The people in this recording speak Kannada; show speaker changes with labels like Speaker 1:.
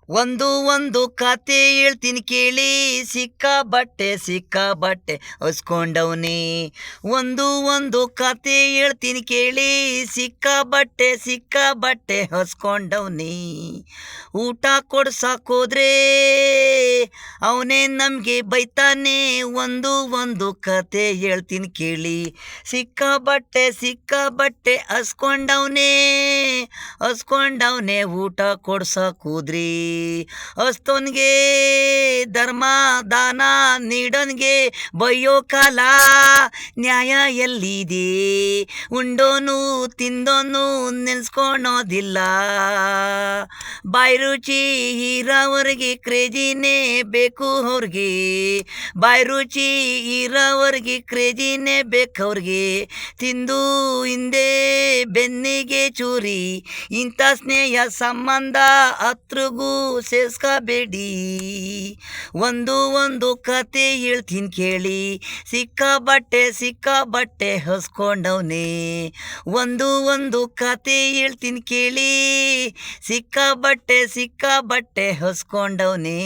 Speaker 1: ಒಂದು ಕತೆ ಹೇಳ್ತೀನಿ ಕೇಳಿ, ಸಿಕ್ಕಾಬಟ್ಟೆ ಹೊಸ್ಕೊಂಡವ್ನೆ. ಒಂದು ಕತೆ ಹೇಳ್ತೀನಿ ಕೇಳಿ, ಸಿಕ್ಕಾಬಟ್ಟೆ ಹೊಸ್ಕೊಂಡವ್ನೆ. ಊಟ ಕೊಡ್ಸಕ್ಕೋದ್ರೆ ಅವನೇ ನಮಗೆ ಬೈತಾನೆ. ಒಂದು ಕತೆ ಹೇಳ್ತೀನಿ ಕೇಳಿ, ಸಿಕ್ಕಾಬಟ್ಟೆ ಹಸ್ಕೊಂಡವ್ನೆ ಊಟ ಕೊಡ್ಸಕ್ಕೋದ್ರಿ. ಅಸ್ತೋನ್ಗೆ ಧರ್ಮ ದಾನ ನೀಡೋನ್ಗೆ ಬಯ್ಯೋ ಕಾಲ ನ್ಯಾಯ ಎಲ್ಲಿದೆ? ಉಂಡೋನು ತಿಂದೋನು ನೆನ್ಸ್ಕೊಳೋದಿಲ್ಲ. ಬಾಯಿ ರುಚಿ ಇರೋವರೆಗೆ ಕ್ರೇಜಿನೇ ಬೇಕು ಅವ್ರಿಗೆ. ಬಾಯಿ ರುಚಿ ಇರೋವರೆಗೆ ಕ್ರೇಜಿನೇ ಬೇಕವ್ರಿಗೆ. ತಿಂದು ಹಿಂದೆ ಬೆನ್ನಿಗೆ ಚೂರಿ, ಇಂಥ ಸ್ನೇಹ ಸಂಬಂಧ ಹತ್ರಗೂ ಸೇರ್ಸ್ಕಬೇಡಿ. ಒಂದು ಕತೆ ಹೇಳ್ತೀನಿ ಕೇಳಿ, ಸಿಕ್ಕಾಬಟ್ಟೆ ಹೊಸ್ಕೊಂಡವ್ನೆ. ಒಂದು ಕತೆ ಹೇಳ್ತೀನಿ ಕೇಳಿ, ಸಿಕ್ಕಾಬಟ್ಟೆ ಹೊಸ್ಕೊಂಡವ್ನೆ.